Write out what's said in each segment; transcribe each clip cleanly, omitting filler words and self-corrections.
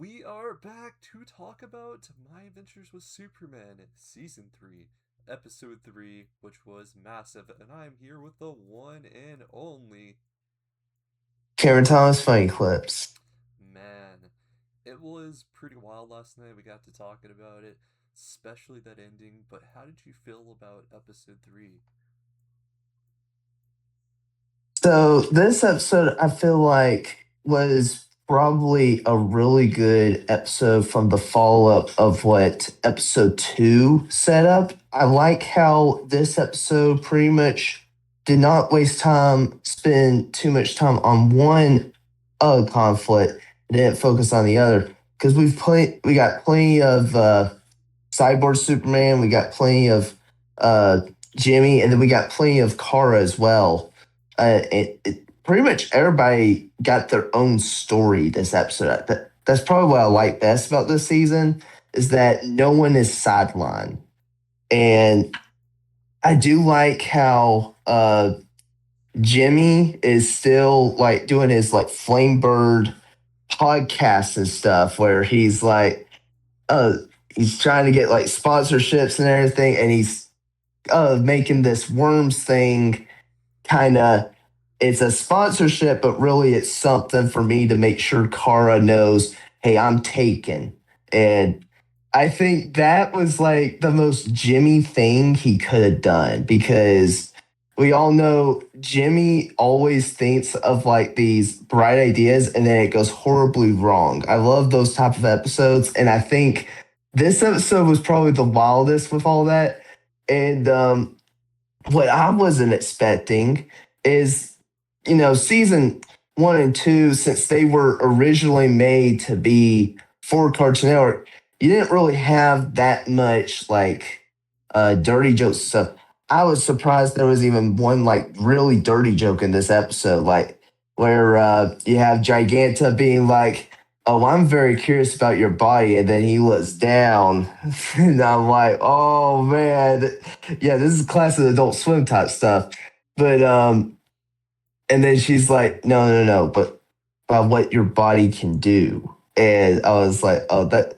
We are back to talk about My Adventures with Superman, Season 3, Episode 3, which was massive, and I'm here with the one and only. Cameron Thomas funny clips. Man, it was pretty wild last night. We got to talking about it, especially that ending, but how did you feel about Episode 3? So this episode, I feel like, was probably a really good episode from the follow up of what episode two set up. I like how this episode pretty much did not waste time, spend too much time on one conflict, and didn't focus on the other. Because we got plenty of Cyborg Superman, we got plenty of uh, Jimmy, and then we got plenty of Kara as well. Pretty much everybody got their own story this episode. That's probably what I like best about this season is that no one is sidelined, and I do like how Jimmy is still like doing his like Flamebird podcast and stuff, where uh, he's trying to get like sponsorships and everything, and he's making this worms thing kind of it's a sponsorship, but really it's something for me to make sure Kara knows, hey, I'm taken. And I think that was like the most Jimmy thing he could have done because we all know Jimmy always thinks of like these bright ideas and then it goes horribly wrong. I love those type of episodes. And I think this episode was probably the wildest with all that. And what I wasn't expecting is, season one and two, since they were originally made to be for Cartoon Network, you didn't really have that much like dirty jokes and stuff. I was surprised there was even one like really dirty joke in this episode, like where you have Giganta being like, "Oh, I'm very curious about your body," and then he looks down, and I'm like, "Oh man, yeah, this is classic Adult Swim type stuff." But and then she's like, "No, no, no, but about what your body can do," and I was like, "Oh, that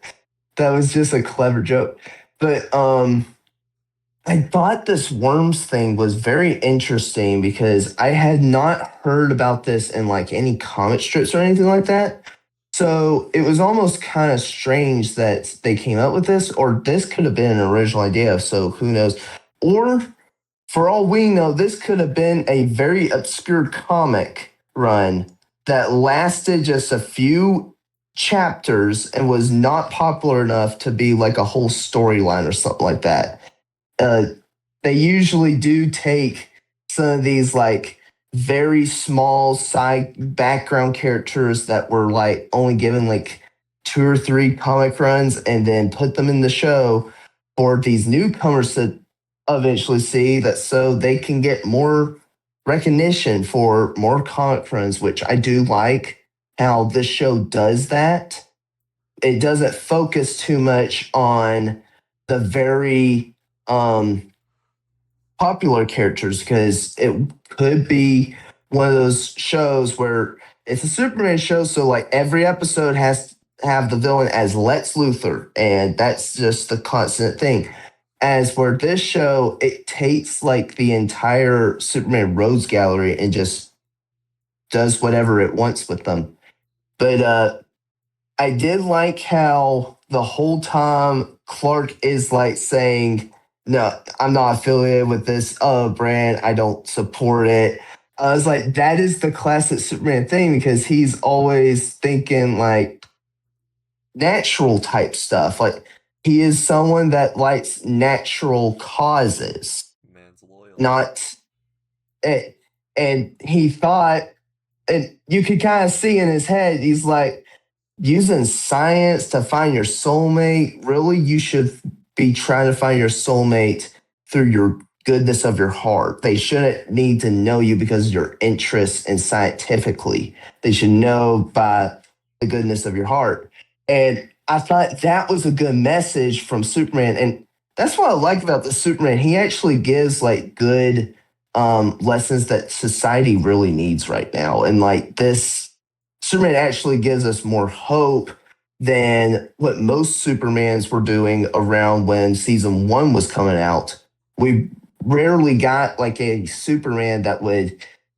was just a clever joke," but I thought this worms thing was very interesting because I had not heard about this in like any comic strips or anything like that. So it was almost kind of strange that they came up with this, or this could have been an original idea. So who knows? Or for all we know, this could have been a very obscure comic run that lasted just a few chapters and was not popular enough to be like a whole storyline or something like that. uh, they usually do take some of these like very small side background characters that were like only given like two or three comic runs and then put them in the show for these newcomers to eventually see that so they can get more recognition for more comic runs, which I do like how this show does that. It doesn't focus too much on the very um, popular characters because it could be one of those shows where it's a Superman show, so like every episode has to have the villain as Lex Luthor, and that's just the constant thing. As for this show, it takes like the entire Superman Rogues Gallery and just does whatever it wants with them. But I did like how the whole time Clark is like saying, "No, I'm not affiliated with this brand. I don't support it." I was like, that is the classic Superman thing because he's always thinking like natural type stuff. Like he is someone that likes natural causes, Man's loyal. not it. And he thought, and you could kind of see in his head, he's like, using science to find your soulmate, really, you should be trying to find your soulmate through your goodness of your heart. They shouldn't need to know you because of your interests and scientifically. They should know by the goodness of your heart. And I thought that was a good message from Superman. And that's what I like about the Superman. He actually gives like good lessons that society really needs right now. And like this Superman actually gives us more hope than what most Supermans were doing around when season one was coming out. We rarely got like a Superman that would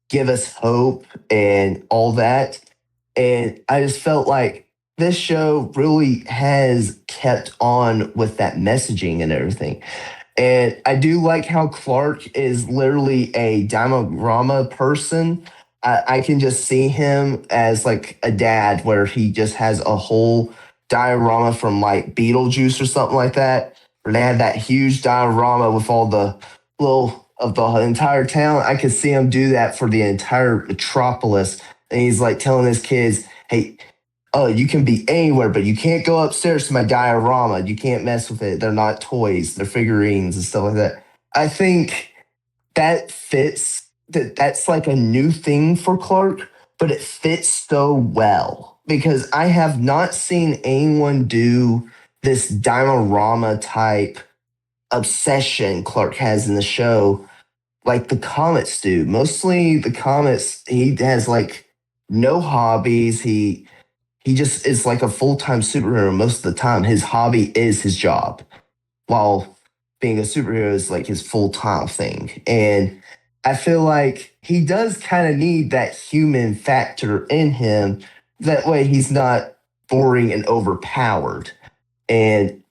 give us hope and all that. And I just felt like this show really has kept on with that messaging and everything. And I do like how Clark is literally a diorama person. I can just see him as like a dad where he just has a whole diorama from like Beetlejuice or something like that. Where they had that huge diorama with all the little of the entire town. I could see him do that for the entire metropolis. And he's like telling his kids, hey, oh, you can be anywhere, but you can't go upstairs to my diorama. You can't mess with it. They're not toys, they're figurines and stuff like that. I think that fits that's like a new thing for Clark, but it fits so well because I have not seen anyone do this diorama type obsession Clark has in the show like the Comets do. Mostly the Comets, he has like no hobbies. He just is like a full time superhero most of the time. His hobby is his job, while being a superhero is like his full time thing. And I feel like he does kind of need that human factor in him. That way he's not boring and overpowered. And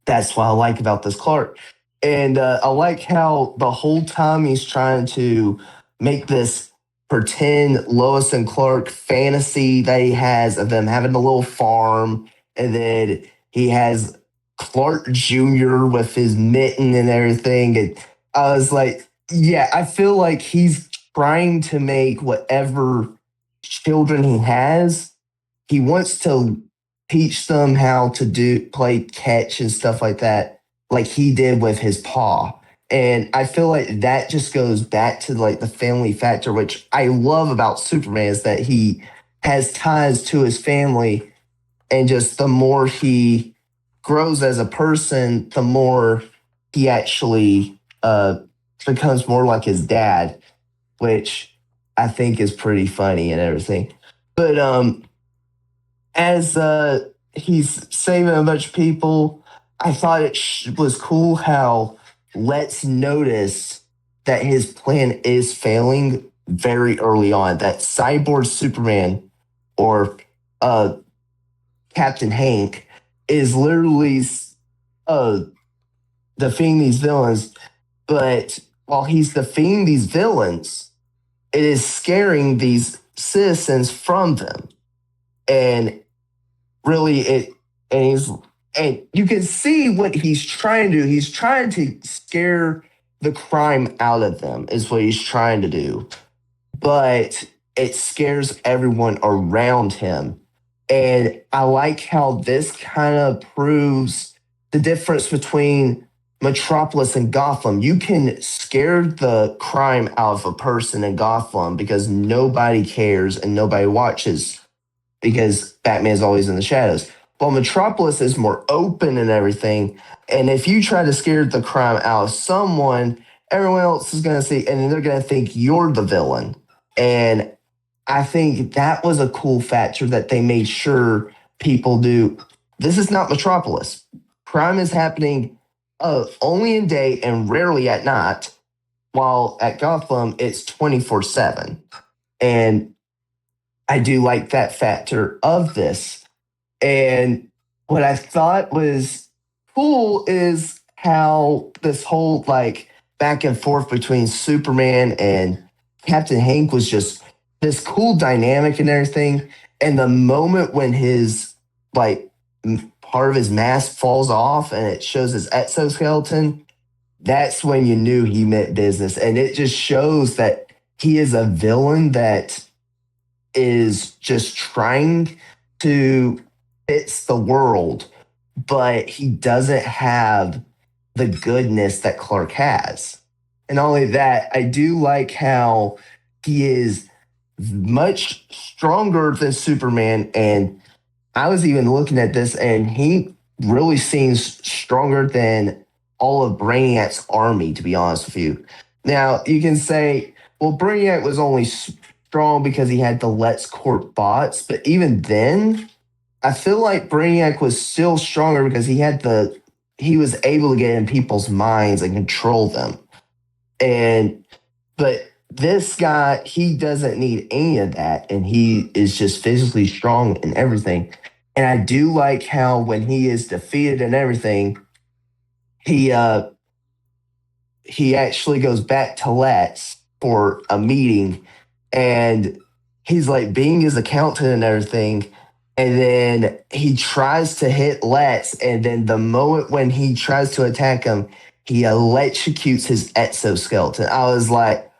that's what I like about this Clark. And I like how the whole time he's trying to make this pretend Lois and Clark fantasy that he has of them having a little farm. And then he has Clark Jr. with his mitten and everything. And I was like, yeah, I feel like he's trying to make whatever children he has, he wants to teach them how to do play catch and stuff like he did with his paw. And I feel like that just goes back to like the family factor, which I love about Superman is that he has ties to his family, and just the more he grows as a person, the more he actually becomes more like his dad, which I think is pretty funny and everything. But as he's saving a bunch of people, I thought it was cool how Let's notice that his plan is failing very early on. That Cyborg Superman or uh, Captain Hank is literally uh, defeating these villains, but while he's defeating these villains, it is scaring these citizens from them. And really he's and you can see what he's trying to do. He's trying to scare the crime out of them is what he's trying to do. But it scares everyone around him. And I like how this kind of proves the difference between Metropolis and Gotham. You can scare the crime out of a person in Gotham because nobody cares and nobody watches because Batman is always in the shadows. While Metropolis is more open and everything. And if you try to scare the crime out of someone, everyone else is going to see, and they're going to think you're the villain. And I think that was a cool factor that they made sure people do. This is not Metropolis. Crime is happening only in day and rarely at night, while at Gotham, it's 24/7. And I do like that factor of this. And what I thought was cool is how this whole like back and forth between Superman and Captain Hank was just this cool dynamic and everything. And the moment when his like part of his mask falls off and it shows his exoskeleton, that's when you knew he meant business. And it just shows that he is a villain that is just trying to fix the world, but he doesn't have the goodness that Clark has. And not only that, I do like how he is much stronger than Superman. And I was even looking at this, and he really seems stronger than all of Brainiac's army, to be honest with you. Now, you can say, well, Brainiac was only strong because he had the Let's Corp bots, but even then, I feel like Brainiac was still stronger because he was able to get in people's minds and control them. And but this guy, he doesn't need any of that, and he is just physically strong and everything. And I do like how when he is defeated and everything, he uh he actually goes back to Lex for a meeting, and he's like being his accountant and everything. And then he tries to hit Lex, and then the moment when he tries to attack him, he electrocutes his exoskeleton. I was like,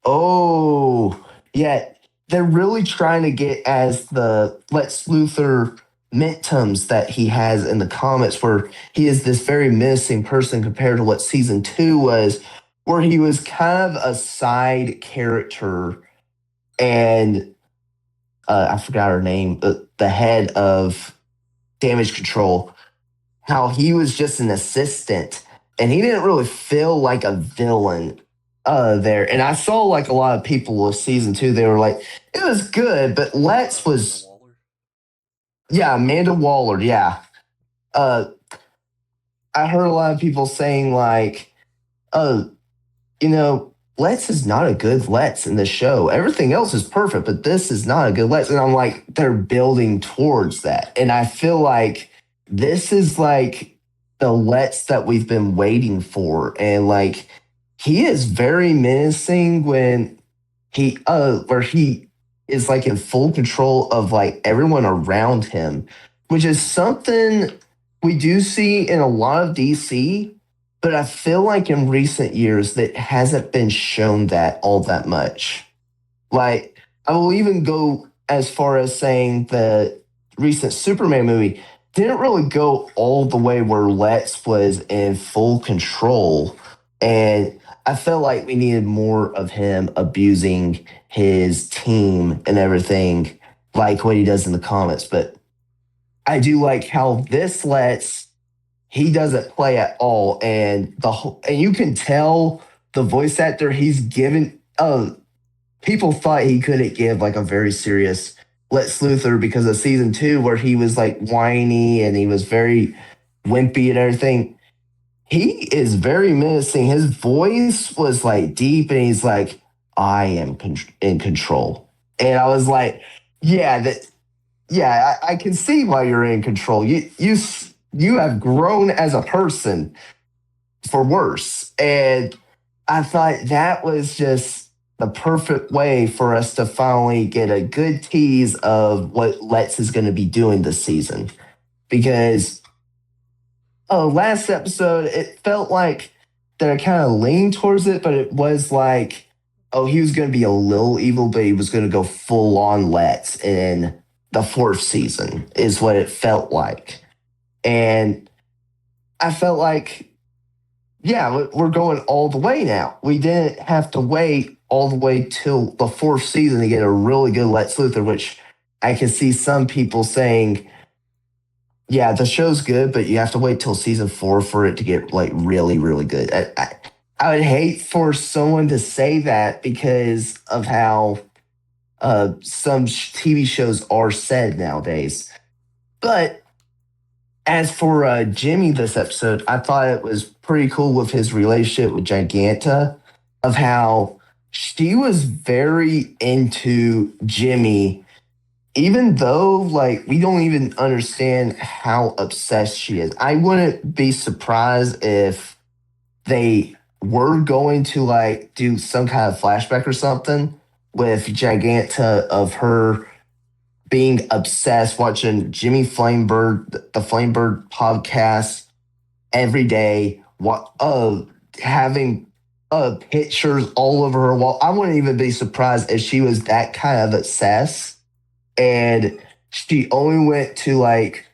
oh, yeah, they're really trying to get as the Lex Luthor Midterms that he has in the comics, where he is this very menacing person compared to what season two was, where he was kind of a side character. And I forgot her name, the head of damage control, how he was just an assistant and he didn't really feel like a villain there. And I saw like a lot of people with season two, they were like, it was good, but Lex Amanda was, Waller. yeah, Amanda Waller, yeah. Uh, I heard a lot of people saying like, oh, Lex is not a good Lex in the show. Everything else is perfect, but this is not a good Lex. And I'm like, they're building towards that. And I feel like this is like the Lex that we've been waiting for. And like, he is very menacing when where he is like in full control of like everyone around him, which is something we do see in a lot of DC, but I feel like in recent years that hasn't been shown that all that much. Like, I will even go as far as saying the recent Superman movie didn't really go all the way where Lex was in full control. And I felt like we needed more of him abusing his team and everything, like what he does in the comics. But I do like how this Lex, he doesn't play at all. And you can tell the voice actor he's given. People thought he couldn't give like a very serious Lex Luthor because of season two, where he was like whiny and he was very wimpy and everything. He is very menacing. His voice was like deep, and he's like, "I am in control." And I was like, "Yeah, I can see why you're in control. You have grown as a person for worse." And I thought that was just the perfect way for us to finally get a good tease of what Lex is going to be doing this season. Because last episode, it felt like they kind of leaned towards it, but it was like, oh, he was going to be a little evil, but he was going to go full on Lex in the fourth season, is what it felt like. And I felt like, yeah, we're going all the way now. We didn't have to wait all the way till the fourth season to get a really good Lex Luthor, which I can see some people saying, yeah, the show's good, but you have to wait till season four for it to get like really, really good. I would hate for someone to say that because of how some TV shows are said nowadays. But as for Jimmy this episode, I thought it was pretty cool with his relationship with Giganta, of how she was very into Jimmy, even though like we don't even understand how obsessed she is. I wouldn't be surprised if they were going to like do some kind of flashback or something with Giganta of her being obsessed watching Jimmy Flamebird, the Flamebird podcast every day, having pictures all over her wall. I wouldn't even be surprised if she was that kind of obsessed and she only went to like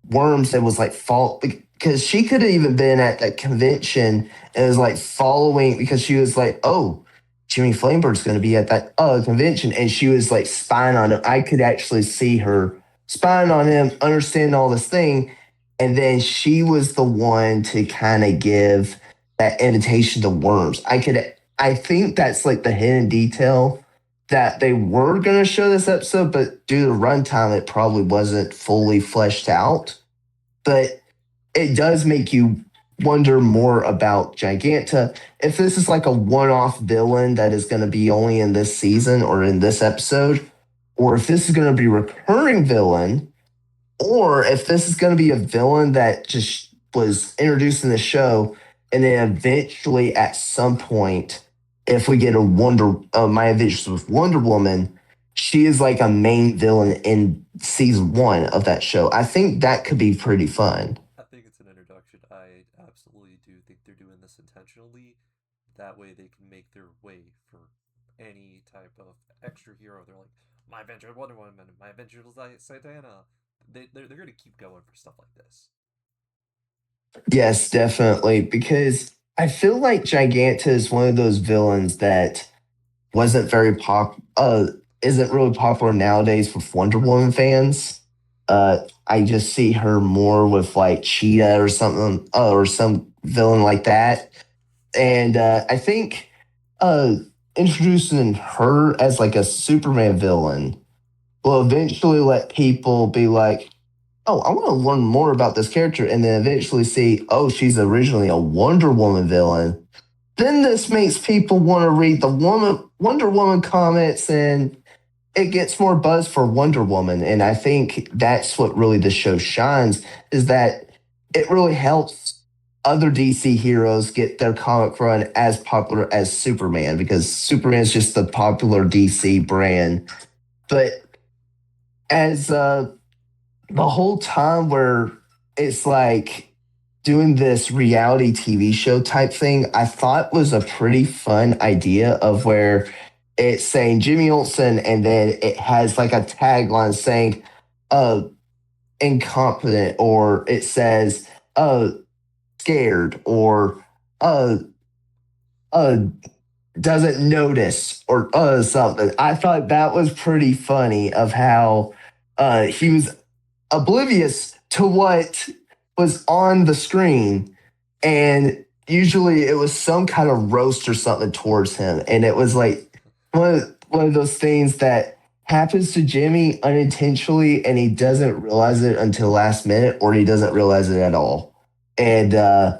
Worms and was like fall because she could have even been at that convention and was like following because she was like, oh, Jimmy Flamebird's going to be at that convention, and she was like spying on him. I could actually see her spying on him, understanding all this thing, and then she was the one to kind of give that invitation to Worms. I think that's like the hidden detail that they were going to show this episode, but due to runtime, it probably wasn't fully fleshed out. But it does make you wonder more about Giganta. If this is like a one off villain that is going to be only in this season or in this episode, or if this is going to be a recurring villain, or if this is going to be a villain that just was introduced in the show, and then eventually at some point, if we get a My Adventures with Wonder Woman, she is like a main villain in season one of that show. I think that could be pretty fun. I think it's an introduction. I absolutely do think they're doing this intentionally. That way they can make their way for any type of extra hero. They're like, my adventure with Wonder Woman, my adventure with Satana. They're going to keep going for stuff like this. Yes, definitely, because I feel like Giganta is one of those villains that wasn't very isn't really popular nowadays with Wonder Woman fans. I just see her more with like Cheetah or something, or some villain like that. And I think uh, introducing her as like a Superman villain will eventually let people be like, oh, I want to learn more about this character, and then eventually see, oh, she's originally a Wonder Woman villain. Then this makes people want to read the Wonder Woman comics, and it gets more buzz for Wonder Woman. And I think that's what really the show shines, is that it really helps other DC heroes get their comic run as popular as Superman, because Superman is just the popular DC brand. But as the whole time where it's like doing this reality TV show type thing, I thought was a pretty fun idea of where it's saying Jimmy Olsen and then it has like a tagline saying, uh, incompetent, or it says, scared, or, uh, uh, doesn't notice, or something. I thought that was pretty funny of how he was oblivious to what was on the screen, and usually it was some kind of roast or something towards him, and it was like one of those things that happens to Jimmy unintentionally, and he doesn't realize it until last minute, or he doesn't realize it at all. And I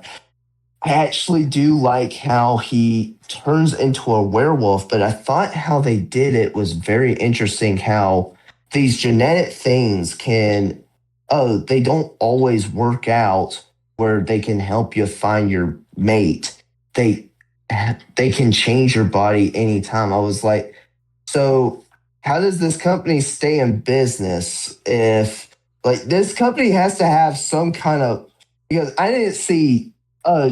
actually do like how he turns into a werewolf, but I thought how they did it was very interesting. How these genetic things can, oh, they don't always work out where they can help you find your mate. They they can change your body anytime. I was like, so how does this company stay in business if like this company has to have some kind of, because I didn't see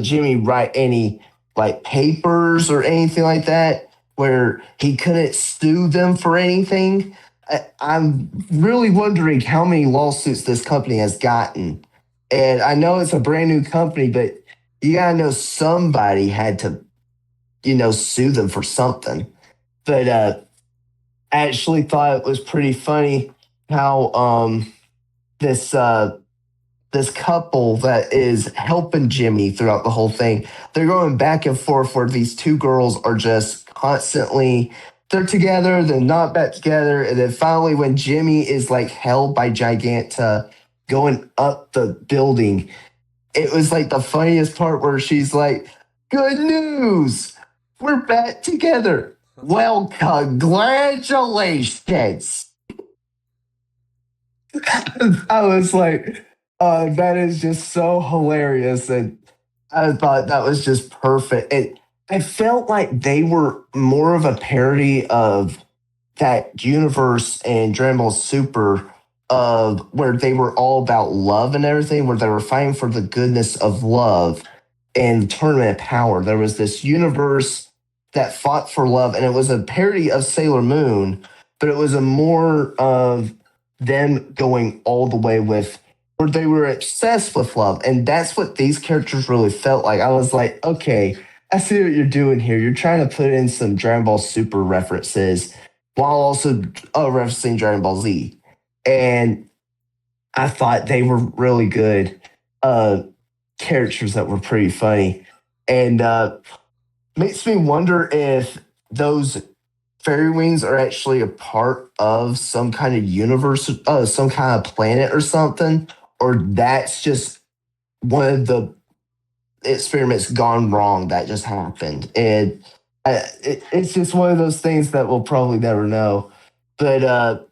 Jimmy write any like papers or anything like that where he couldn't sue them for anything. I'm really wondering how many lawsuits this company has gotten. And I know it's a brand new company, but you gotta know somebody had to, sue them for something. But I actually thought it was pretty funny how this this couple that is helping Jimmy throughout the whole thing. They're going back and forth where these two girls are just constantly, they're together, they're not back together, and then finally when Jimmy is like held by Giganta going up the building, it was like the funniest part where she's like, "Good news, we're back together. Well, congratulations." I was like, that is just so hilarious. And I thought that was just perfect. I felt like they were more of a parody of that universe in Dragon Ball Super, of where they were all about love and everything, where they were fighting for the goodness of love and the tournament of power. There was this universe that fought for love, and it was a parody of Sailor Moon, but it was a more of them going all the way with where they were obsessed with love. And that's what these characters really felt like. I was like, okay, I see what you're doing here. You're trying to put in some Dragon Ball Super references while also referencing Dragon Ball Z. And I thought they were really good characters that were pretty funny. And makes me wonder if those fairy wings are actually a part of some kind of universe, some kind of planet or something, or that's just one of the experiments gone wrong that just happened. And it's just one of those things that we'll probably never know. But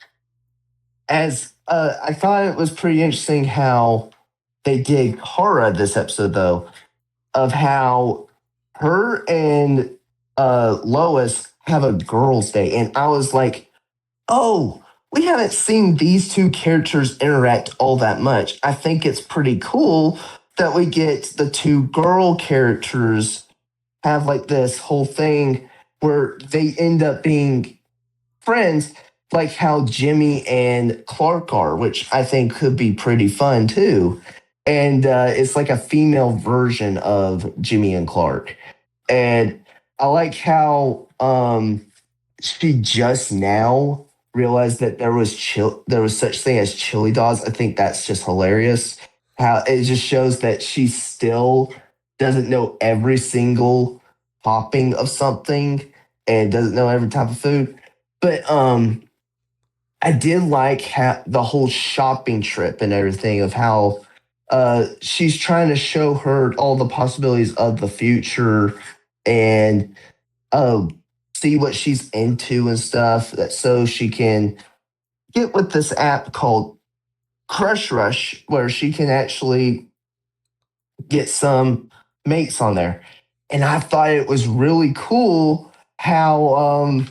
as I thought it was pretty interesting how they did Kara this episode, though, of how her and Lois have a girls' day. And I was like, oh, we haven't seen these two characters interact all that much. I think it's pretty cool that we get the two girl characters have like this whole thing where they end up being friends, like how Jimmy and Clark are, which I think could be pretty fun too. And it's like a female version of Jimmy and Clark. And I like how she just now realized that there was such thing as chili dogs. I think that's just hilarious. How it just shows that she still doesn't know every single topping of something and doesn't know every type of food. But I did like the whole shopping trip and everything of how she's trying to show her all the possibilities of the future and uh, see what she's into and stuff that so she can get with this app called Crush Rush where she can actually get some mates on there. And I thought it was really cool how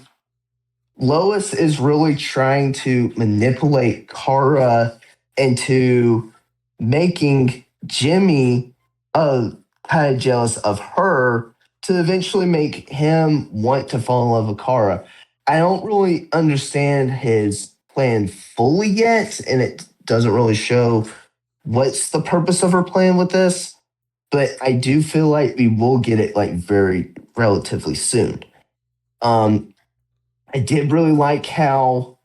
Lois is really trying to manipulate Kara into making Jimmy kind of jealous of her to eventually make him want to fall in love with Kara. I don't really understand his plan fully yet, and it doesn't really show what's the purpose of her plan with this, but I do feel like we will get it like very relatively soon. Um, I did really like how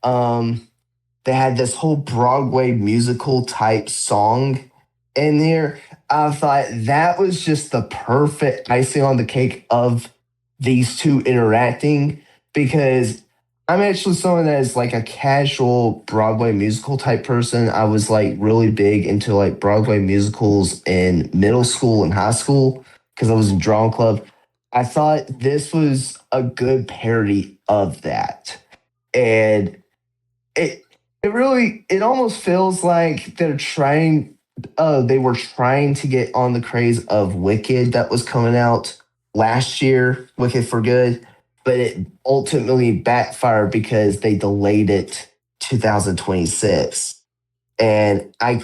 they had this whole Broadway musical type song in there. I thought that was just the perfect icing on the cake of these two interacting because I'm actually someone that is like a casual Broadway musical type person. I was like really big into like Broadway musicals in middle school and high school because I was in drama club. I thought this was a good parody of that. And it it almost feels like they were trying to get on the craze of Wicked that was coming out last year, Wicked for Good, but it ultimately backfired because they delayed it 2026. And I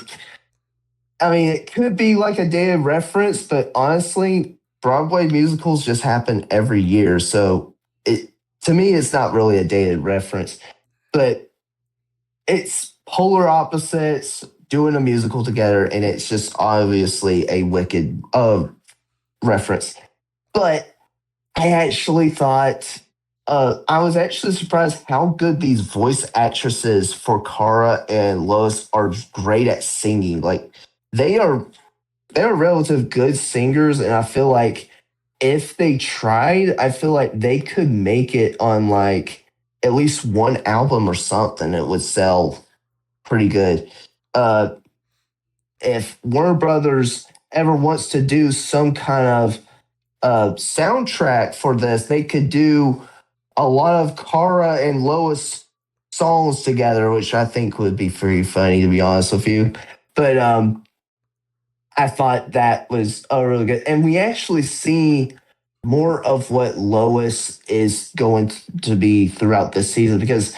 mean it could be like a dated reference, but honestly, Broadway musicals just happen every year. So it to me it's not really a dated reference. But it's polar opposites doing a musical together, and it's just obviously a wicked reference. But I actually thought I was actually surprised how good these voice actresses for Kara and Lois are great at singing. Like they are they're relative good singers, and I feel like if they tried, I feel like they could make it on like at least one album or something. It would sell pretty good. Uh, if Warner Brothers ever wants to do some kind of soundtrack for this, they could do a lot of Kara and Lois songs together, which I think would be pretty funny, to be honest with you. But I thought that was really good. And we actually see more of what Lois is going to be throughout this season because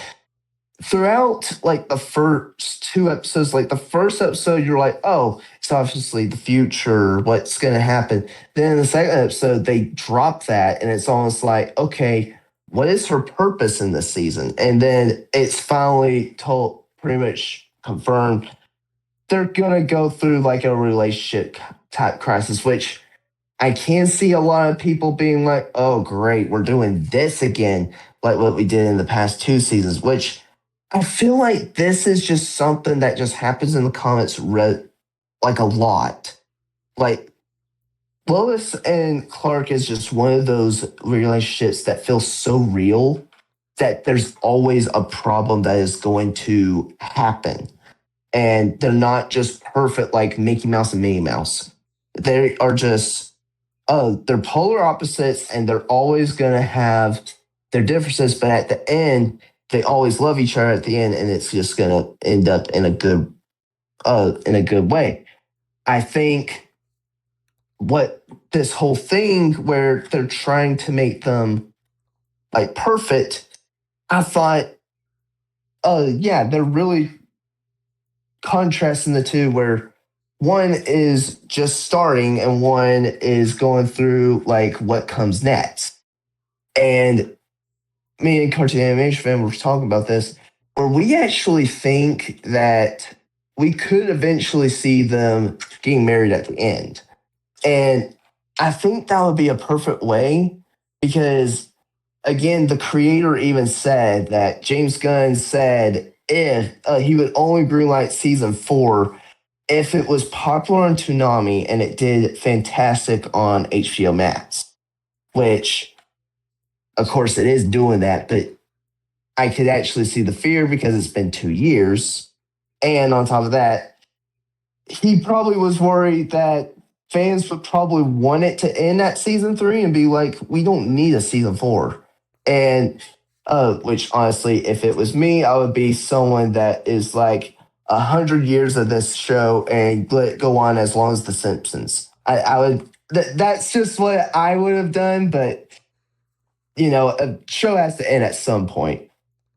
throughout like the first two episodes, like the first episode, you're like, oh, it's obviously the future, what's going to happen. Then in the second episode, they drop that, and it's almost like, okay, what is her purpose in this season? And then it's finally told, pretty much confirmed, they're going to go through like a relationship type crisis, which I can see a lot of people being like, oh, great, we're doing this again, like what we did in the past two seasons, which I feel like this is just something that just happens in the comics like a lot. Like Lois and Clark is just one of those relationships that feels so real that there's always a problem that is going to happen. And they're not just perfect like Mickey Mouse and Minnie Mouse. They are just, they're polar opposites and they're always going to have their differences. But at the end, they always love each other at the end. And it's just going to end up in a good way. I think what this whole thing where they're trying to make them like perfect, I thought, yeah, they're really contrasting the two where one is just starting and one is going through like what comes next. And me and Cartoon Animation Fan were talking about this, where we actually think that we could eventually see them getting married at the end. And I think that would be a perfect way because, again, the creator even said that James Gunn said if he would only greenlight season 4 if it was popular on Toonami and it did fantastic on HBO Max, which, of course, it is doing that, but I could actually see the fear because it's been 2 years. And on top of that, he probably was worried that fans would probably want it to end at season 3 and be like, we don't need a season 4. And which honestly, if it was me, I would be someone that is like 100 years of this show and let it go on as long as The Simpsons. I would. That's just what I would have done. But a show has to end at some point.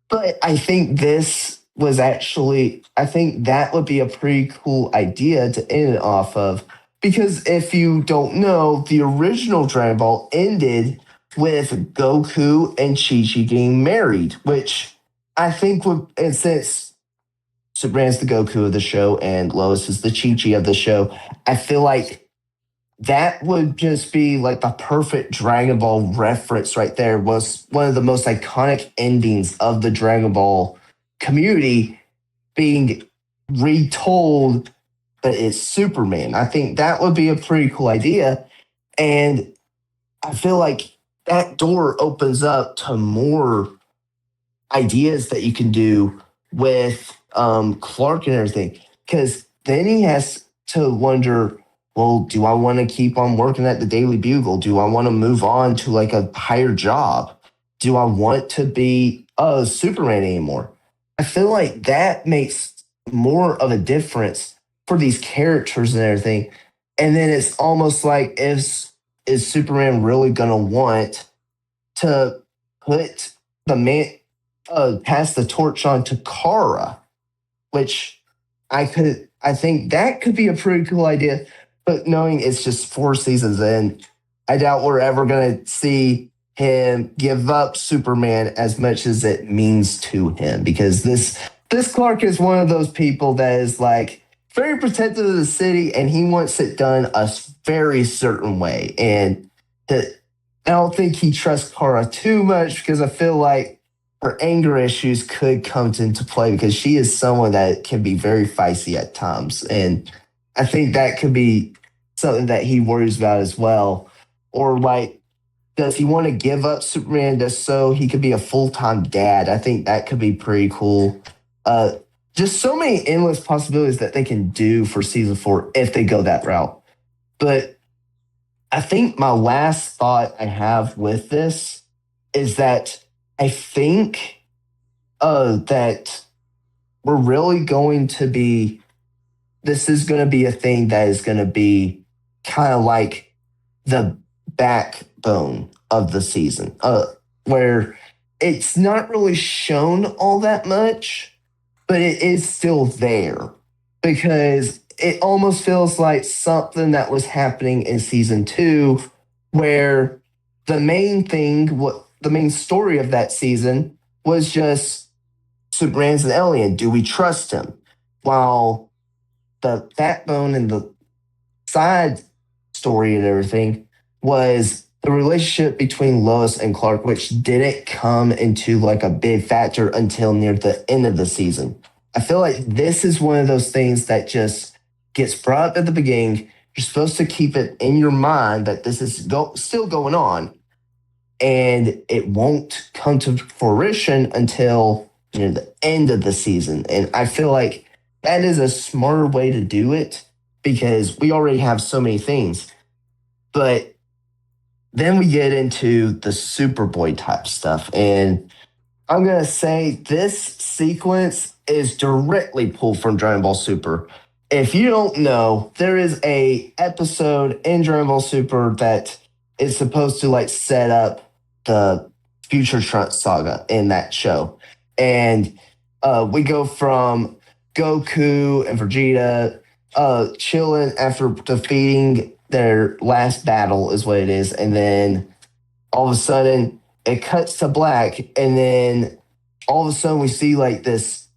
But I think this was actually, I think that would be a pretty cool idea to end it off of. Because if you don't know, the original Dragon Ball ended with Goku and Chi Chi getting married, which I think would, and since Superman's the Goku of the show and Lois is the Chi Chi of the show, I feel like that would just be like the perfect Dragon Ball reference right there. Was one of the most iconic endings of the Dragon Ball community being retold, but it's Superman. I think that would be a pretty cool idea. And I feel like that door opens up to more ideas that you can do with Clark and everything. Because then he has to wonder, well, do I want to keep on working at the Daily Bugle? Do I want to move on to like a higher job? Do I want to be a Superman anymore? I feel like that makes more of a difference for these characters and everything. And then it's almost like is Superman really gonna want to put the man pass the torch on to Kara, which I think that could be a pretty cool idea. But knowing it's just 4 seasons in, I doubt we're ever going to see him give up Superman as much as it means to him because this Clark is one of those people that is like very protective of the city and he wants it done a very certain way. And I don't think he trusts Kara too much because I feel like her anger issues could come into play because she is someone that can be very feisty at times. And I think that could be something that he worries about as well. Or like, does he want to give up Superman just so he could be a full-time dad? I think that could be pretty cool. Just so many endless possibilities that they can do for season 4 if they go that route. But I think my last thought I have with this is that I think that we're really going to be, this is going to be a thing that is going to be kind of like the backbone of the season, where it's not really shown all that much, but it is still there because it almost feels like something that was happening in season 2, where the main thing, what the main story of that season was just Superman's an alien. Do we trust him? While the backbone and the side story and everything was the relationship between Lois and Clark, which didn't come into like a big factor until near the end of the season. I feel like this is one of those things that just gets brought up at the beginning. You're supposed to keep it in your mind that this is still going on. and it won't come to fruition until the end of the season. And I feel like that is a smarter way to do it because we already have so many things. But then we get into the Superboy type stuff, and I'm gonna say this sequence is directly pulled from Dragon Ball Super. If you don't know, there is a episode in Dragon Ball Super that is supposed to like set up the Future Trunks saga in that show, and we go from Goku and Vegeta chilling after defeating their last battle, is what it is, and then all of a sudden it cuts to black, and then all of a sudden we see like this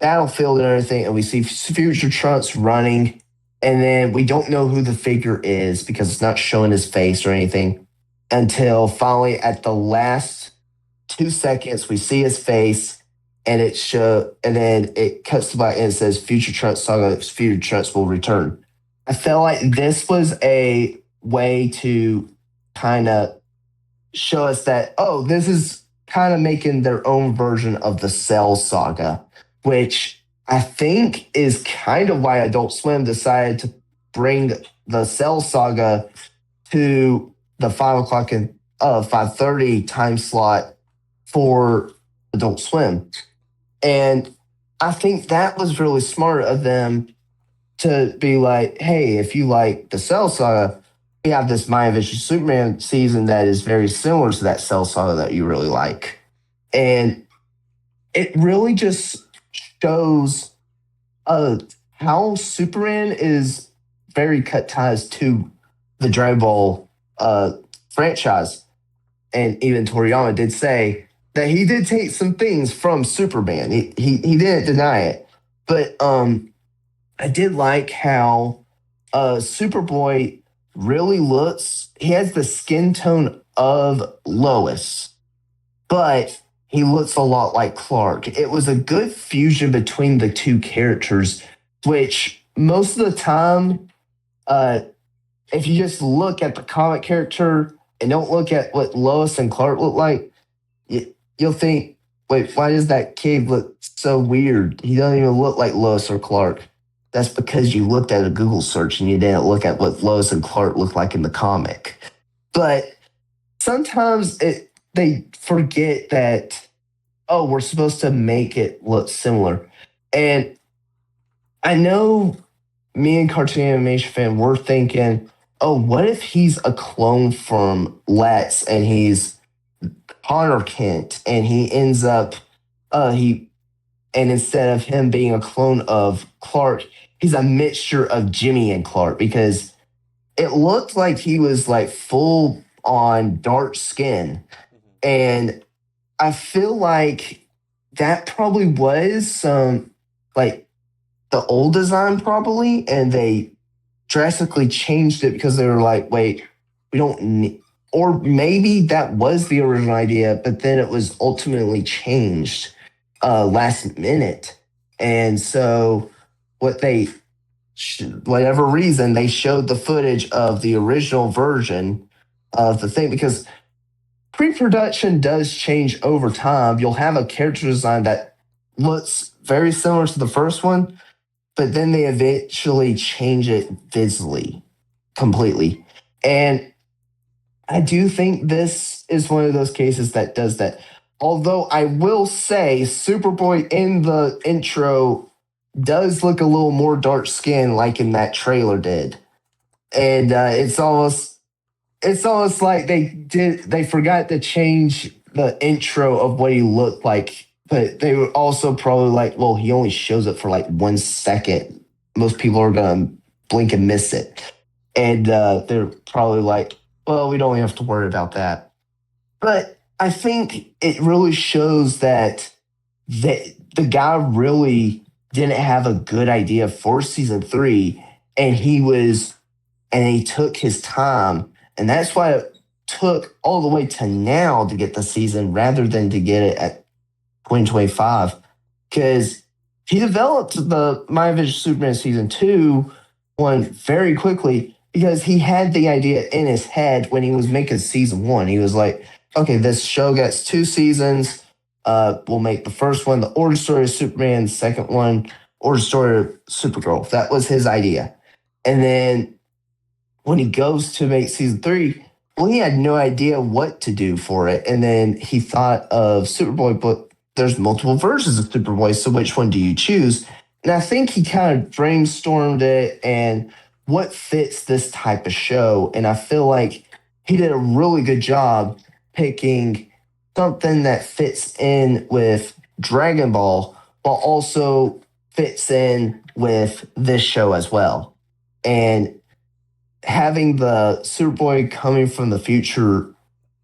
battlefield and everything, and we see future Trunks running, and then we don't know who the figure is because it's not showing his face or anything until finally at the last 2 seconds we see his face, and then it cuts to black and it says future Trunks saga, future Trunks will return. I felt like this was a way to kind of show us that, oh, this is kind of making their own version of the Cell saga, which I think is kind of why Adult Swim decided to bring the Cell saga to the 5 o'clock and 5:30 time slot for Adult Swim. And I think that was really smart of them to be like, hey, if you like the Cell saga, we have this My Vicious Superman season that is very similar to that Cell saga that you really like. And it really just shows uh, how Superman is very cut ties to the Dragon Ball franchise. And even Toriyama did say that he did take some things from Superman. He didn't deny it. But I did like how Superboy really looks, he has the skin tone of Lois, but he looks a lot like Clark. It was a good fusion between the two characters, which most of the time, uh, if you just look at the comic character and don't look at what Lois and Clark look like, you'll think, wait, why does that kid look so weird? He doesn't even look like Lois or Clark. That's because you looked at a Google search and you didn't look at what Lois and Clark look like in the comic. But sometimes they forget that, oh, we're supposed to make it look similar. And I know me and Cartoon Animation Fan were thinking, oh, what if he's a clone from Lex and he's Connor Kent and he ends up he and instead of him being a clone of Clark, he's a mixture of Jimmy and Clark because it looked like he was like full on dark skin. Mm-hmm. And I feel like that probably was some like the old design probably, and they drastically changed it because they were like, wait, we don't need, or maybe that was the original idea, but then it was ultimately changed last minute. And so what they, whatever reason, they showed the footage of the original version of the thing because pre-production does change over time. You'll have a character design that looks very similar to the first one, but then they eventually change it visually completely. And I do think this is one of those cases that does that. Although I will say Superboy in the intro does look a little more dark skinned like in that trailer did. And it's almost like they forgot to change the intro of what he looked like, but they were also probably like, well, he only shows up for like 1 second. Most people are gonna blink and miss it, and they're probably like, well, we don't have to worry about that. But I think it really shows that the guy really didn't have a good idea for season three, and he took his time, and that's why it took all the way to now to get the season rather than to get it at 2025 because he developed the My Vicious Superman season two one very quickly, because he had the idea in his head when he was making season one. He was like, okay, this show gets two seasons. We'll make the first one the origin story of Superman, the second one origin story of Supergirl. That was his idea. And then when he goes to make season three, well, he had no idea what to do for it. And then he thought of Superboy, but there's multiple versions of Superboy. So which one do you choose? And I think he kind of brainstormed it and what fits this type of show. And I feel like he did a really good job picking something that fits in with Dragon Ball, but also fits in with this show as well. And having the Superboy coming from the future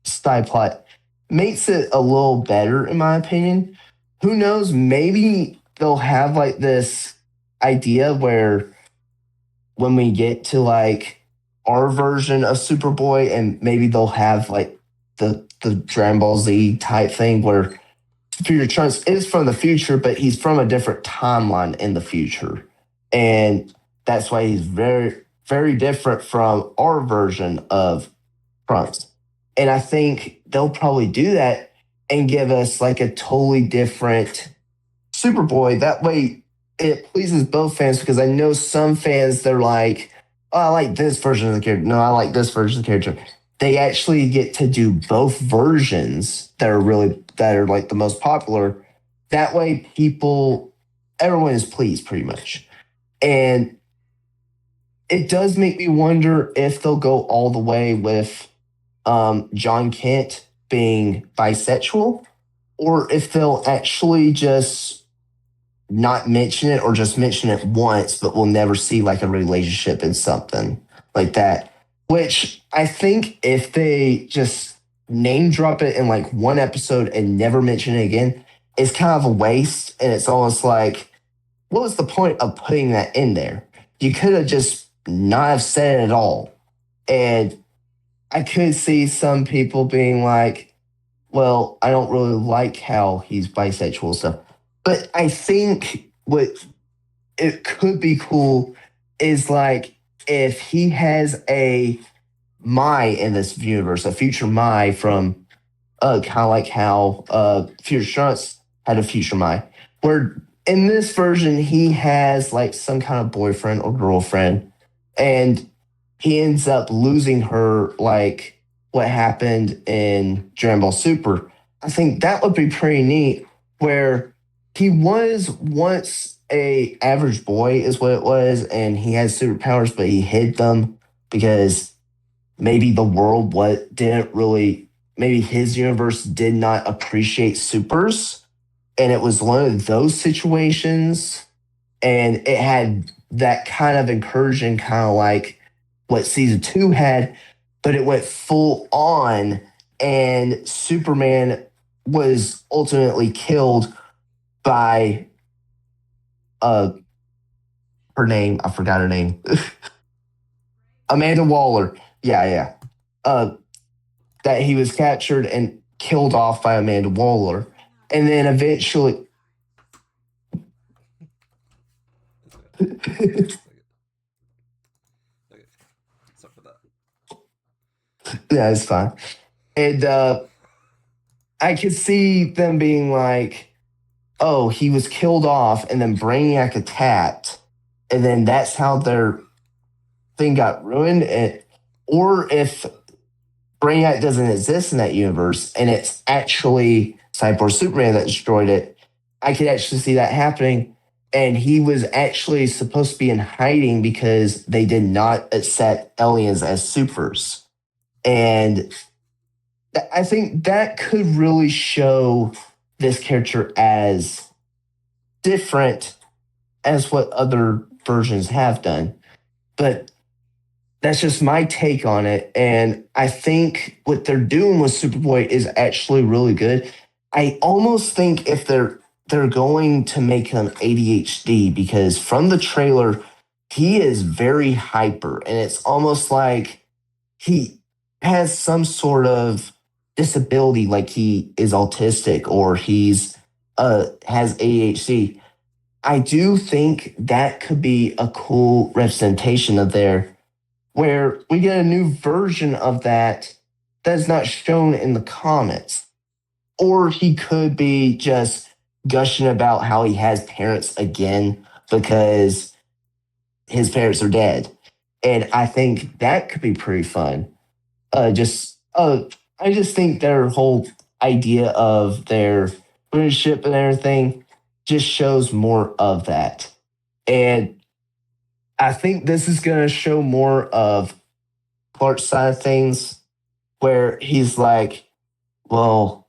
side plot makes it a little better, in my opinion. Who knows? Maybe they'll have like this idea where when we get to like our version of Superboy, and maybe they'll have like the Dragon Ball Z type thing where Future Trunks is from the future, but he's from a different timeline in the future. And that's why he's very different from our version of Trunks. And I think they'll probably do that and give us like a totally different Superboy. That way it pleases both fans because I know some fans, they're like, oh, I like this version of the character. No, I like this version of the character. They actually get to do both versions that are like the most popular. That way everyone is pleased pretty much. And it does make me wonder if they'll go all the way with John Kent being bisexual, or if they'll actually just not mention it or just mention it once, but we'll never see like a relationship in something like that. Which I think if they just name drop it in like one episode and never mention it again, it's kind of a waste. And it's almost like, what was the point of putting that in there? You could have just not have said it at all. And I could see some people being like, well, I don't really like how he's bisexual stuff. But I think what it could be cool is like if he has a Mai in this universe, a future Mai from kind of like how Future Trunks had a future Mai, where in this version he has like some kind of boyfriend or girlfriend, and he ends up losing her, like what happened in Dragon Ball Super. I think that would be pretty neat, where he was once a average boy, is what it was, and he had superpowers, but he hid them because maybe the world what didn't really maybe his universe did not appreciate supers, and it was one of those situations, and it had that kind of encouraging kind of like what season two had, but it went full on, and Superman was ultimately killed by uh her name, I forgot her name. Amanda Waller. Yeah, yeah. That he was captured and killed off by Amanda Waller. And then eventually Okay, sorry for that. yeah, it's fine. And I could see them being like, oh, he was killed off and then Brainiac attacked. And then that's how their thing got ruined. Or if Brainiac doesn't exist in that universe and it's actually Cyborg Superman that destroyed it, I could actually see that happening. And he was actually supposed to be in hiding because they did not accept aliens as supers. And I think that could really show this character as different as what other versions have done. But that's just my take on it. And I think what they're doing with Superboy is actually really good. I almost think if they're going to make him ADHD, because from the trailer, he is very hyper, and it's almost like he has some sort of disability, like he is autistic or he's has ADHD. I do think that could be a cool representation of there, where we get a new version of that is not shown in the comics. Or he could be just gushing about how he has parents again because his parents are dead. And I think that could be pretty fun. Just I just think their whole idea of their friendship and everything just shows more of that. And I think this is going to show more of Clark's side of things where he's like, well,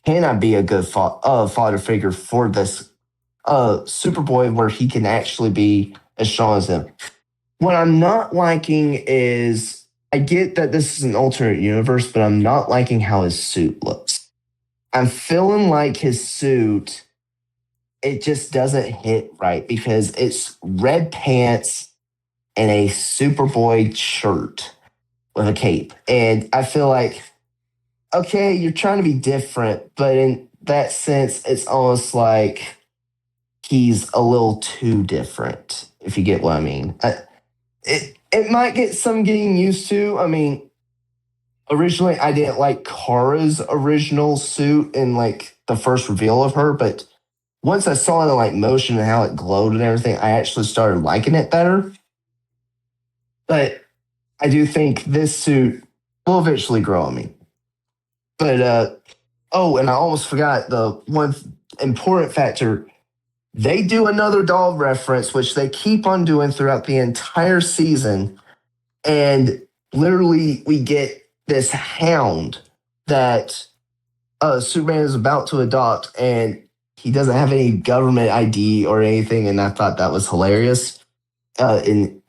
can I be a good father figure for this Superboy where he can actually be as strong as him? What I'm not liking is I get that this is an alternate universe, but I'm not liking how his suit looks. I'm feeling like his suit, it just doesn't hit right because it's red pants and a Superboy shirt with a cape. And I feel like, okay, you're trying to be different, but in that sense, it's almost like he's a little too different, if you get what I mean. It might get some getting used to. I mean, originally I didn't like Kara's original suit and like the first reveal of her, but once I saw it in like motion and how it glowed and everything, I actually started liking it better. But I do think this suit will eventually grow on me. But oh, and I almost forgot the one important factor. They do another dog reference, which they keep on doing throughout the entire season. And literally, we get this hound that Superman is about to adopt, and he doesn't have any government ID or anything. And I thought that was hilarious. And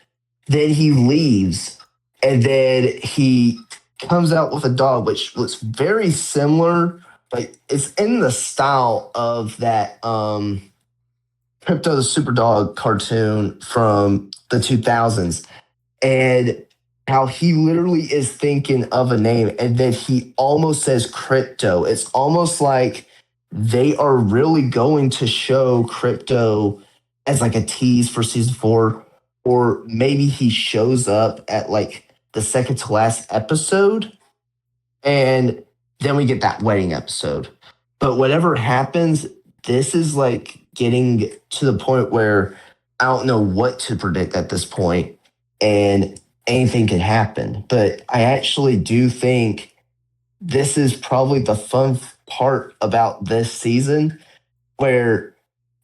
then he leaves, and then he comes out with a dog, which looks very similar, but it's in the style of that Crypto the Superdog cartoon from the 2000s, and how he literally is thinking of a name and then he almost says crypto. It's almost like they are really going to show crypto as like a tease for season 4, or maybe he shows up at like the second to last episode and then we get that wedding episode. But whatever happens, this is like getting to the point where I don't know what to predict at this point, and anything can happen. But I actually do think this is probably the fun part about this season, where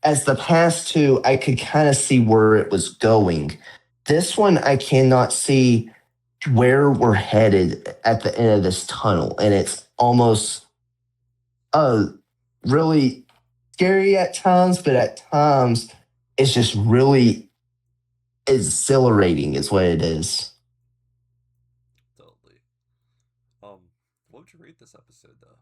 as the past two, I could kind of see where it was going. This one, I cannot see where we're headed at the end of this tunnel, and it's almost uh really scary at times, but at times it's just really exhilarating is what it is. Totally. What would you rate this episode though?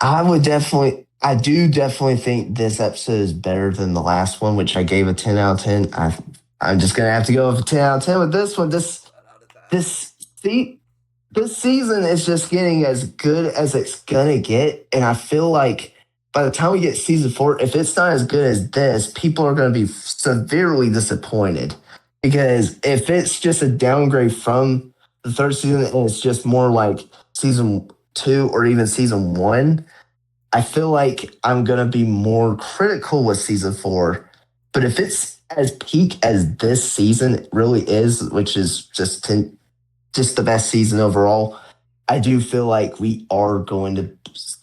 I do definitely think this episode is better than the last one, which I gave a 10 out of 10. I'm just gonna have to go with a 10 out of 10 with this one. 10 out of 10. This see this season is just getting as good as it's gonna get, and I feel like by the time we get season 4, if it's not as good as this, people are gonna be severely disappointed. Because if it's just a downgrade from the third season and it's just more like season 2 or even season 1, I feel like I'm gonna be more critical with season 4. But if it's as peak as this season really is, which is just the best season overall, I do feel like we are going to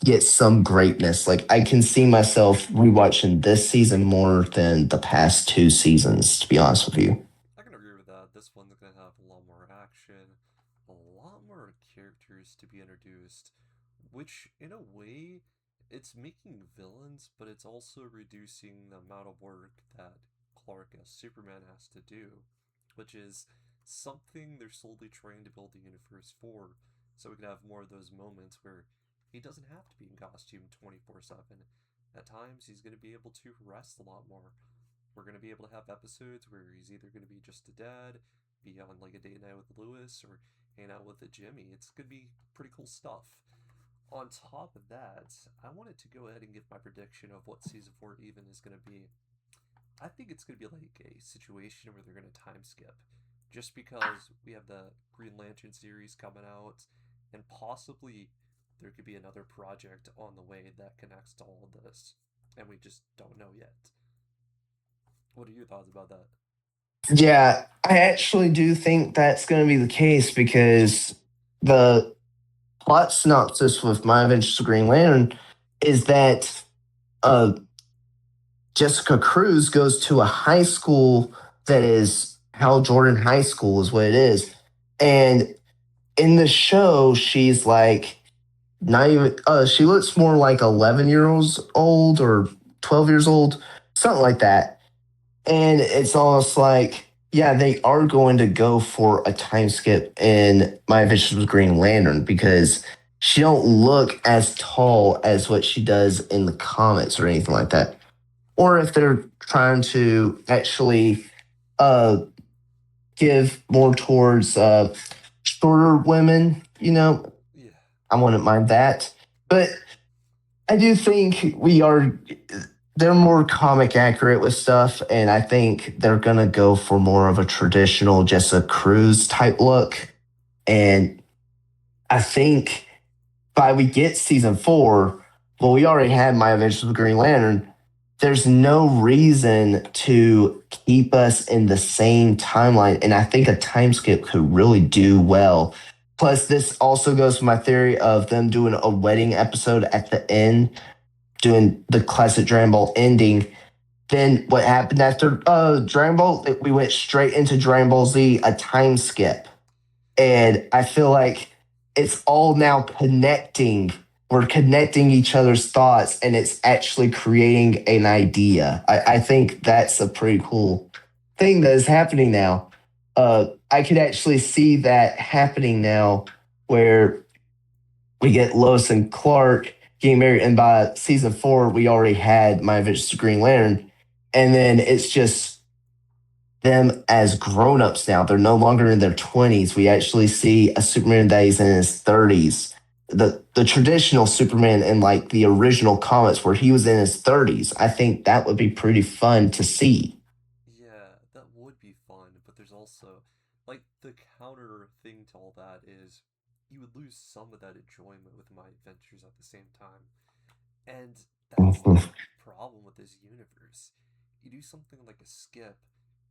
get some greatness. Like I can see myself rewatching this season more than the past two seasons, to be honest with you. I can agree with that. This one's gonna have a lot more action, a lot more characters to be introduced, which in a way it's making villains, but it's also reducing the amount of work that Clark as Superman has to do, which is something they're slowly trying to build the universe for, so we can have more of those moments where he doesn't have to be in costume 24/7. At times, he's going to be able to rest a lot more. We're going to be able to have episodes where he's either going to be just a dad, be on like a date night with Lewis, or hang out with a Jimmy. It's going to be pretty cool stuff. On top of that, I wanted to go ahead and give my prediction of what season 4 even is going to be. I think it's going to be like a situation where they're going to time skip. just because we have the Green Lantern series coming out, and possibly there could be another project on the way that connects to all of this, and we just don't know yet. What are your thoughts about that? Yeah, I actually do think that's going to be the case because the plot synopsis with My Adventures of Green Lantern is that uh, Jessica Cruz goes to a high school that is Hal Jordan High School, is what it is. And in the show, she's like not even, she looks more like 11 years old or 12 years old, something like that. And it's almost like, yeah, they are going to go for a time skip in My Adventures with Green Lantern because she don't look as tall as what she does in the comics or anything like that. Or if they're trying to actually uh, give more towards shorter women, Yeah, I wouldn't mind that. But I do think we are they're more comic accurate with stuff, and I think they're gonna go for more of a traditional Jessica Cruz type look. And I think by we get season 4, well, we already had My Adventures with Green Lantern. There's no reason to keep us in the same timeline, and I think a time skip could really do well. Plus, this also goes to my theory of them doing a wedding episode at the end, doing the classic Dragon Ball ending. Then what happened after Dragon Ball? We went straight into Dragon Ball Z, a time skip. And I feel like it's all now connecting. We're connecting each other's thoughts and it's actually creating an idea. I think that's a pretty cool thing that is happening now. I could actually see that happening now where we get Lois and Clark getting married, and by season 4, we already had My Adventures of Green Lantern, and then it's just them as grown-ups now. They're no longer in their 20s. We actually see a Superman that is in his 30s. The traditional Superman in like the original comics where he was in his 30s. I think that would be pretty fun to see. yeah, that would be fun, but there's also like the counter thing to all that is you would lose some of that enjoyment with my adventures at the same time. And that's the problem with this universe. You do something like a skip,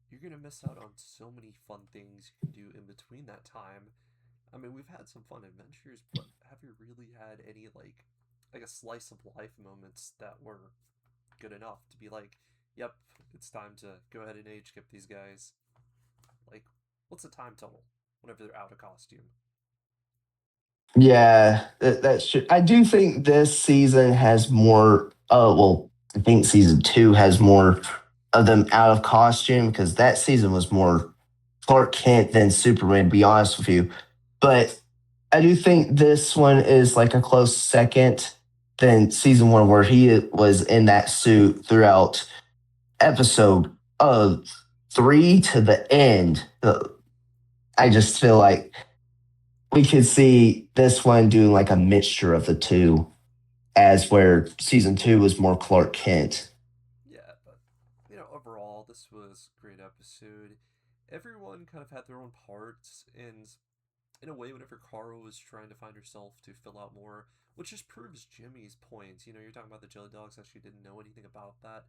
you're gonna miss out on so many fun things you can do in between that time. I mean, we've had some fun adventures, but have you really had any like a slice of life moments that were good enough to be like, yep, it's time to go ahead and age skip these guys? Like, what's the time total whenever they're out of costume? Yeah, that's true. I do think this season has more. Oh, well, I think season 2 has more of them out of costume because that season was more Clark Kent than Superman, to be honest with you. But I do think this one is like a close second than season 1, where he was in that suit throughout episode 3 to the end. I just feel like we could see this one doing like a mixture of the two, as where season 2 was more Clark Kent. Yeah, but overall, this was a great episode. Everyone kind of had their own parts, and in a way, whenever Kara was trying to find herself to fill out more, which just proves Jimmy's point. You're talking about the jelly dogs that she didn't know anything about that.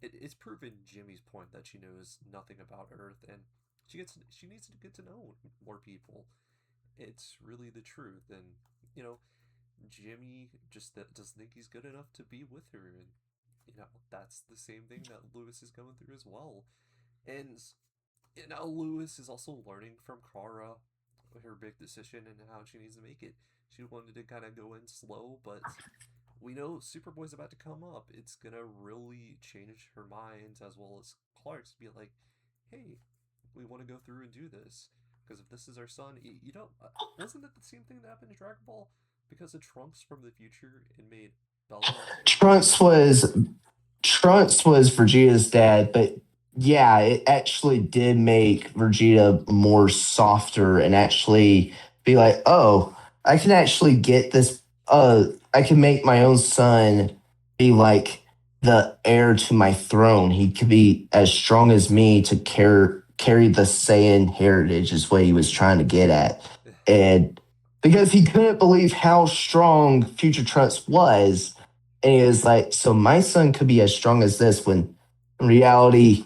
It's proven Jimmy's point that she knows nothing about Earth, and she needs to get to know more people. It's really the truth, and you know, Jimmy just doesn't think he's good enough to be with her, and that's the same thing that Lewis is going through as well. And Lewis is also learning from Kara her big decision and how she needs to make it. She wanted to kind of go in slow, but we know Superboy's about to come up. It's gonna really change her mind as well as Clark's to be like, hey, we want to go through and do this because if this is our son, wasn't it the same thing that happened to Dragon Ball? Because of Trunks from the future, it made Bella and Trunks Vegeta. was Trunks was Vegeta's dad, but yeah, it actually did make Vegeta more softer and actually be like, oh, I can actually get this. I can make my own son be like the heir to my throne. He could be as strong as me to care. carry the Saiyan heritage is what he was trying to get at. And because he couldn't believe how strong Future Trunks was, and he was like, so my son could be as strong as this when in reality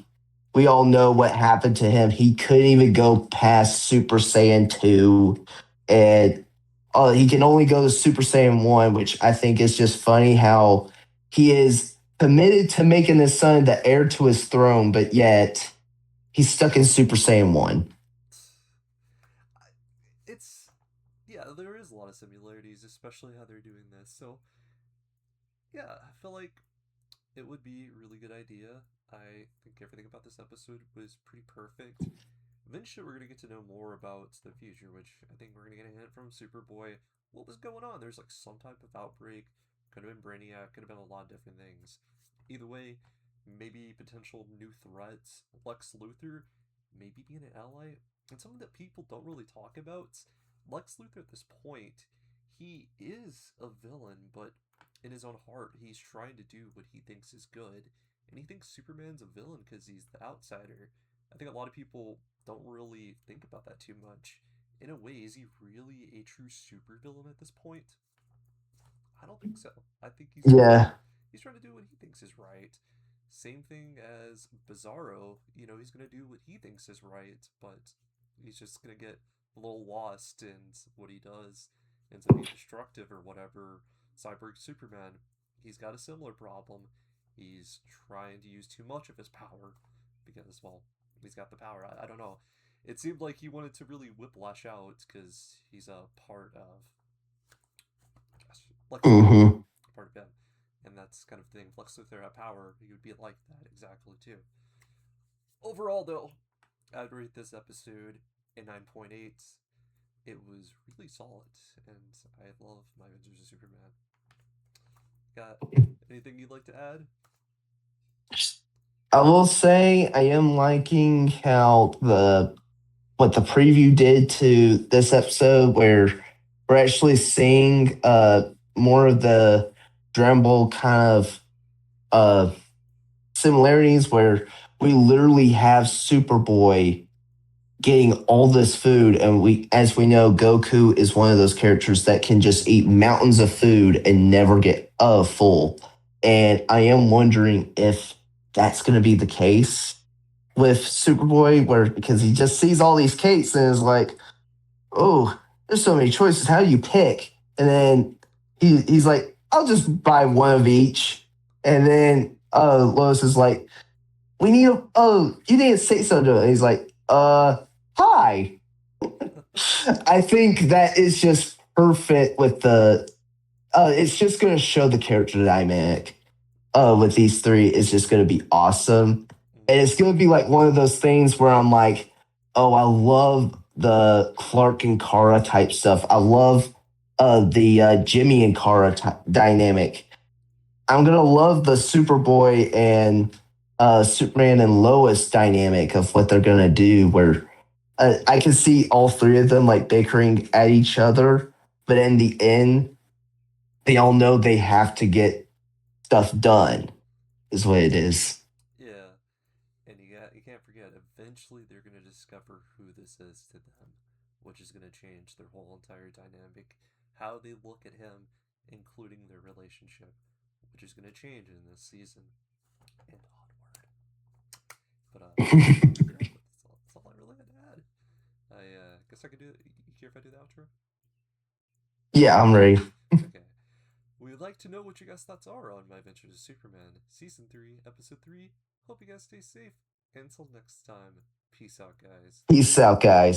we all know what happened to him. He couldn't even go past Super Saiyan 2 and he can only go to Super Saiyan 1, which I think is just funny how he is committed to making his son the heir to his throne, but yet he's stuck in Super Saiyan 1. It's yeah, there is a lot of similarities, especially how they're doing this. So yeah, I feel like it would be a really good idea. I think everything about this episode was pretty perfect. Eventually, we're gonna get to know more about the future, which I think we're gonna get a hint from Superboy. What was going on? There's like some type of outbreak. Could have been Brainiac. Could have been a lot of different things. Either way, maybe potential new threats. Lex Luthor, maybe being an ally, and something that people don't really talk about. Lex Luthor at this point, he is a villain, but in his own heart, he's trying to do what he thinks is good, and he thinks Superman's a villain because he's the outsider. I think a lot of people don't really think about that too much. In a way, is he really a true supervillain at this point? I don't think so. I think Yeah. he's trying to do what he thinks is right. Same thing as Bizarro, he's gonna do what he thinks is right, but he's just gonna get a little lost in what he does, ends up being destructive or whatever. Cyborg Superman, he's got a similar problem. He's trying to use too much of his power because, well, he's got the power. I don't know. It seemed like he wanted to really whiplash out because he's a part of, gosh, Lex Luthor, Mm-hmm. part of him. And that's kind of thing. If Lex Luthor had power, he would be like that exactly too. Overall, though, I'd rate this episode a 9.8. It was really solid, and I love My Adventures of Superman. Got anything you'd like to add? I will say I am liking how the what the preview did to this episode, where we're actually seeing more of the Dremel kind of uh, similarities, where we literally have Superboy getting all this food, and as we know, Goku is one of those characters that can just eat mountains of food and never get full. And I am wondering if that's going to be the case with Superboy, where because he just sees all these cakes and is like, "Oh, there's so many choices. How do you pick?" And then he's like, "I'll just buy one of each." And then Lois is like, "We need a you need to say something." And he's like, hi." I think that is just perfect with the. It's just going to show the character dynamic with these three is just going to be awesome. And Mm-hmm. it's going to be like one of those things where I'm like, oh, I love the Clark and Kara type stuff. I love the Jimmy and Kara dynamic. I'm going to love the Superboy and Superman and Lois dynamic of what they're going to do, where I can see all three of them like bickering at each other, but in the end, they all know they have to get stuff done, is what it is. Yeah, and you can't forget. Eventually, they're gonna discover who this is to them, which is gonna change their whole entire dynamic, how they look at him, including their relationship, which is gonna change in this season and onward. But yeah, that's all I really had to add. I guess I could do. You care if I do the outro? Yeah, I'm ready. Okay. We'd like to know what you guys' thoughts are on My Adventures of Superman, Season 3, Episode 3. Hope you guys stay safe. Until next time, peace out, guys. Peace out, guys.